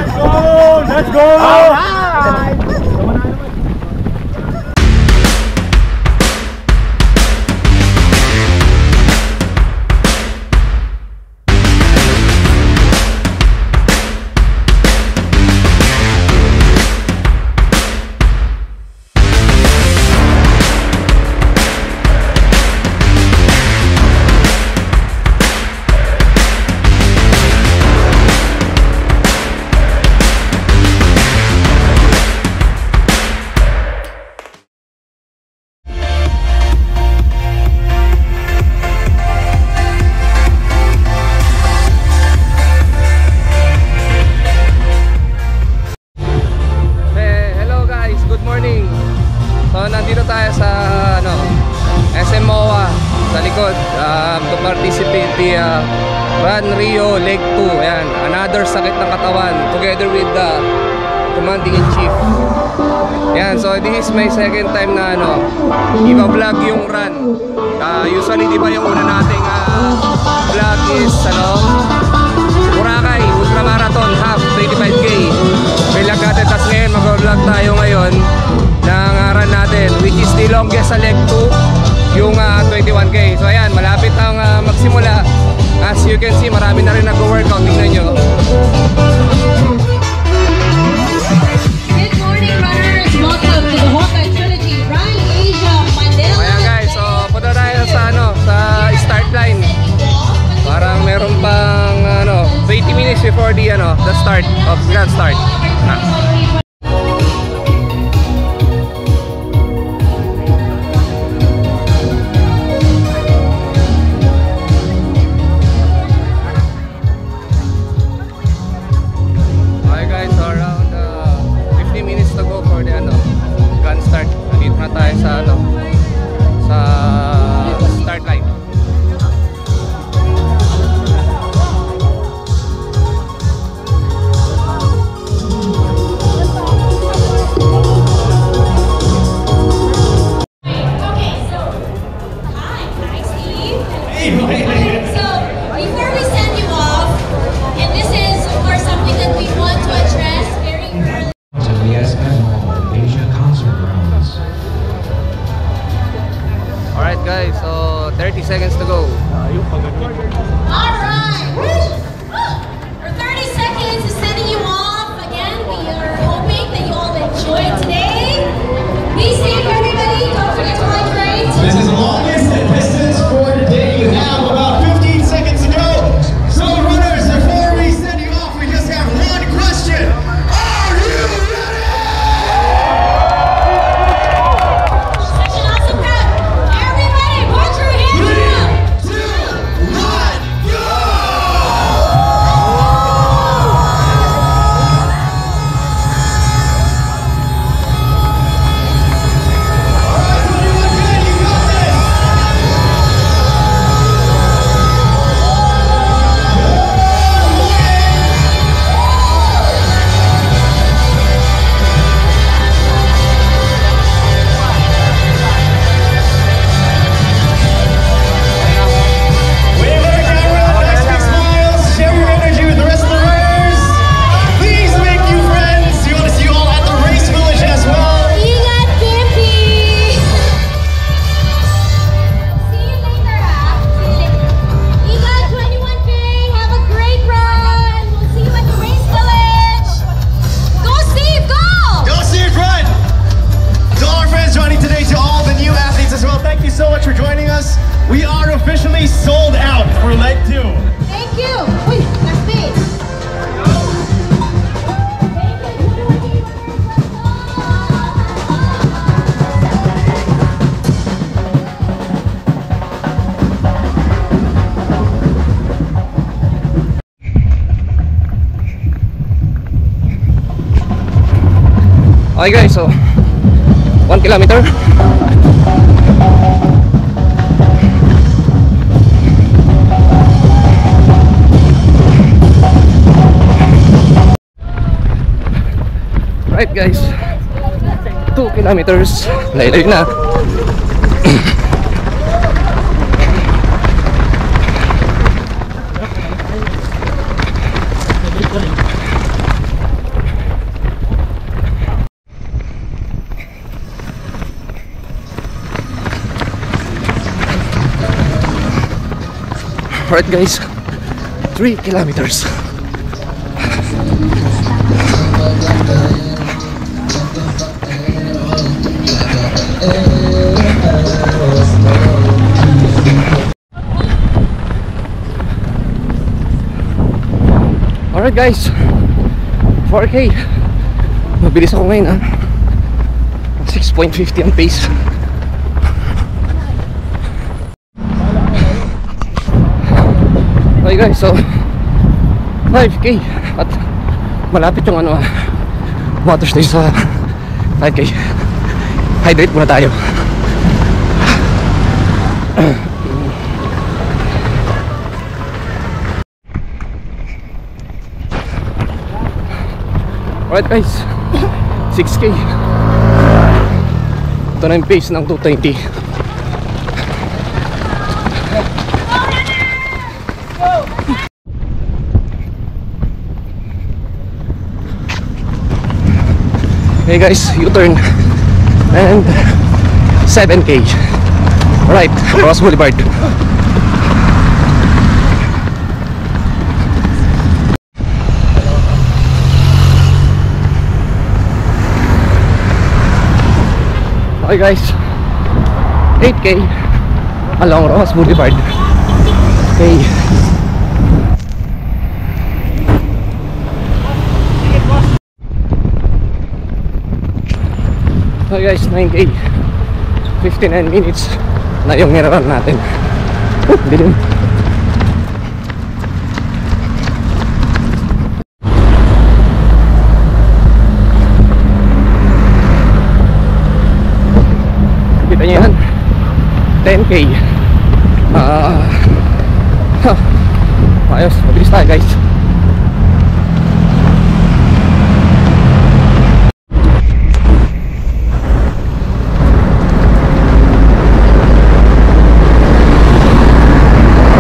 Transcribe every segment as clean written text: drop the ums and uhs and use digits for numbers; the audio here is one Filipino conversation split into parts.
Let's go! Alright! To participate the Run Rio Leg 2. Ayan, another sakit ng katawan together with the commanding in chief. Ayan, so this is my second time na i-vlog yung run. Usually di ba yung una nating vlog is Boracay Ultra Marathon half 25k. May lag natin, tas ngayon mag-vlog tayo ngayon ng run natin, which is the longest sa leg 2, yung 21k. So ayan, malapit ang magsimula. As you can see, marami na rin nag-workout. Tingnan nyo. Good morning, runners. Welcome to the Hawkeye Trilogy Run Asia Manila. Ayan guys, so punta tayo sa start line. Parang meron pang 20 minutes before the start of grand start. Guys, so 30 seconds to go. Alright! For 30 seconds is sending you off. Again, we are hoping that you all enjoy today. Be safe, everybody. Don't forget to hydrate. This is the longest distance for today. You have about 15 seconds to go. So runners, before we send you off, we just have one question. Are you ready? Such an awesome crowd. Everybody, put your hands up. 3, 2, 1, go! We are officially sold out for leg 2. Thank you. Wait, that's me. Okay guys, so 1 kilometer. Right guys, 2 kilometers. Layo na. Alright guys, 3 kilometers. Alright guys, 4K. Mabilis ako ngayon 6.50 ang pace. Okay guys, so 5K at malapit yung water station sa 5K. Hydrate muna tayo. Alright guys, 6K. Ito na yung pace ng 220. Hey guys, U-turn and 7K. Alright, Ross Boulevard. Okay guys, 8K along Ross Boulevard. Okay. Okay guys, 9K, 59 minutes na yung niraran natin. Dilim. Kita nyo yan, 10K. Ayos, mabilis tayo guys.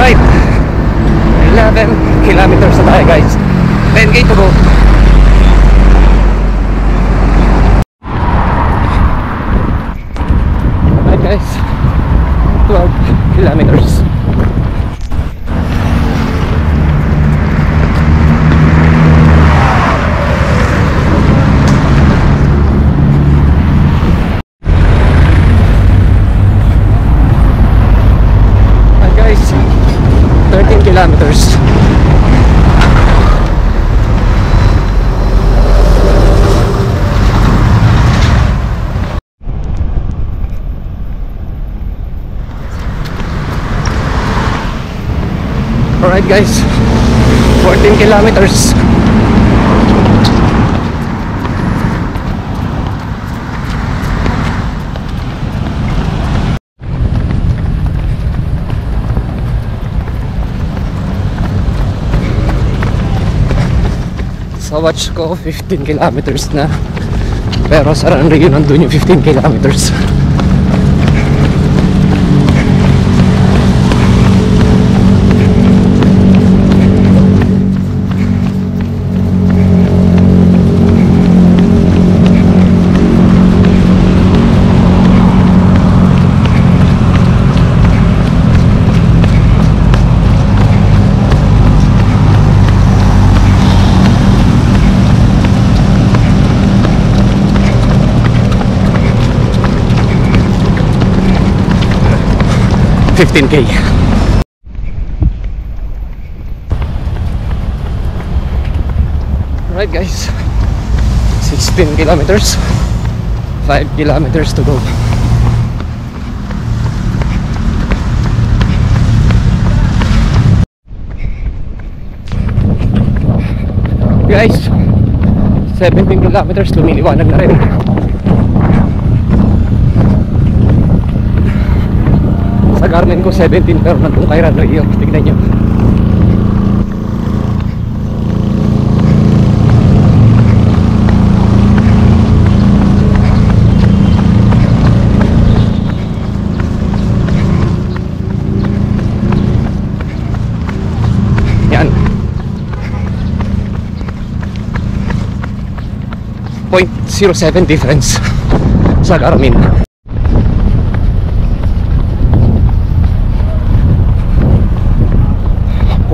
Alright, 11 kilometers na tayo guys, 10K to go. Alright guys, 12 kilometers. Alright guys, 13 kilometers. Alright guys, 14 kilometers. Sa watch ko 15 kilometers na, pero sa Run Rio nandun yung 15 kilometers. $15K. Alright guys, 16 kilometers, 5 kilometers to go. Guys, 17 kilometers, lumiliwanag na rin. Sa Garmin ko 17, pero nandun kay Run Rio. Tignan nyo. Yan. 0.07 difference sa Garmin.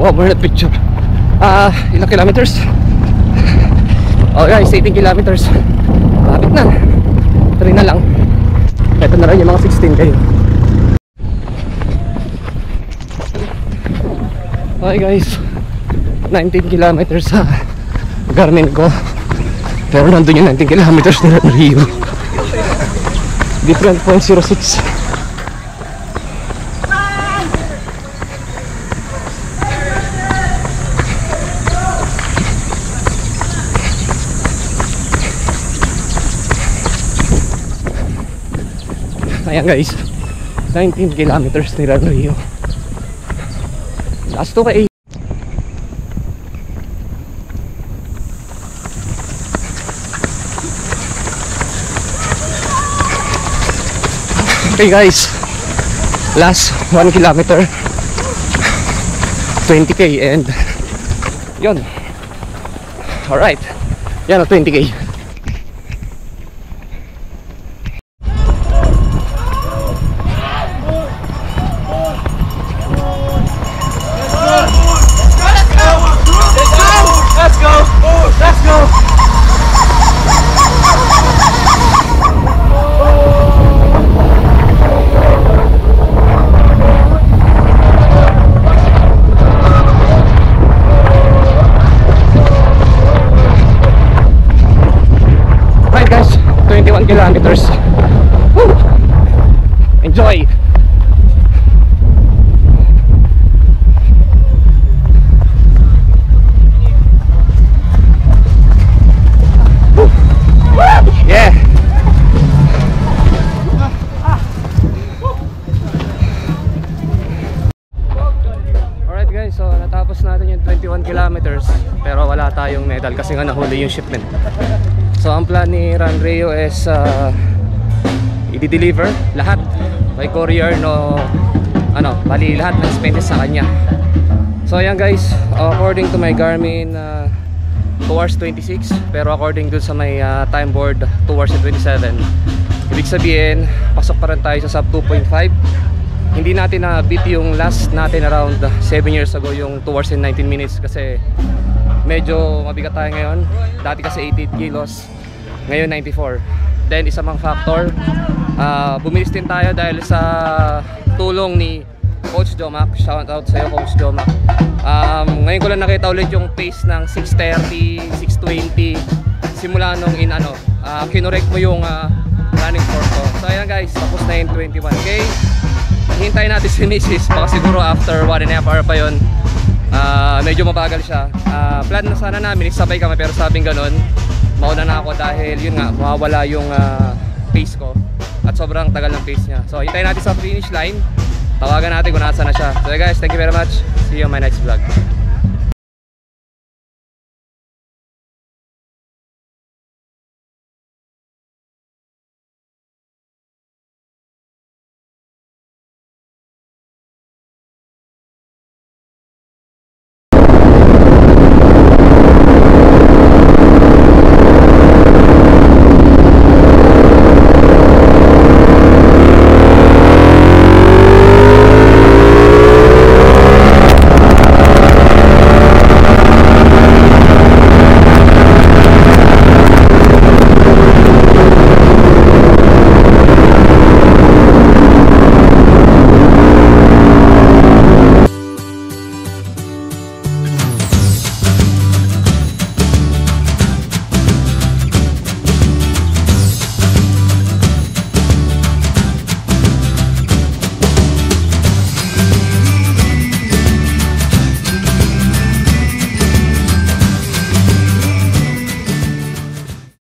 Wow, more picture. Ilang kilometers? Oh guys, 18 kilometers. Lapit na. 3 na lang. Ito na rin yung mga 16 kayo. Okay guys, 19 kilometers sa Garmin ko. Pero nandun yung 19 kilometers na Rio. Different 0.06. Ayan guys, 19 kilometers ni Rio. Last 2 ka 8. Okay guys, last 1 kilometer, 20k, and yun. Alright, yan o, 20k. Kilometers. Woo! Enjoy. Woo! Yeah. Alright guys, so natapos natin yung 21 kilometers pero wala tayong medal kasi nga nahuli yung shipment. So ang plan ni Run Rio is i-deliver lahat by courier, no, bali lahat ng expenses sa kanya. So ayan guys, according to my Garmin 2 hours 26, pero according dun sa may time board 2 hours 27. Ibig sabihin, pasok pa rin tayo sa sub 2.5. Hindi natin na-beat yung last natin around 7 years ago, yung 2 hours and 19 minutes kasi medyo mabigat tayo ngayon. Dati kasi 88 kilos, ngayon 94. Then isa mang factor, bumilis din tayo dahil sa tulong ni Coach Jomac. Shout out sa iyo, Coach Jomac. Ngayon ko lang nakita ulit yung pace ng 6:30, 6:20 simula nung kinorek mo yung running form ko. So ayan guys, tapos na yung 21k. Hintayin natin si Mrs. Baka siguro after 1.5 hour pa yun. Medyo mabagal siya. Plan na sana namin isabay kami, pero sabing ganun mauna na ako dahil yun nga, mawawala yung pace ko at sobrang tagal ng pace niya. So hintayin natin sa finish line, tawagan natin kung nasa na siya. So guys, thank you very much. See you on my next vlog.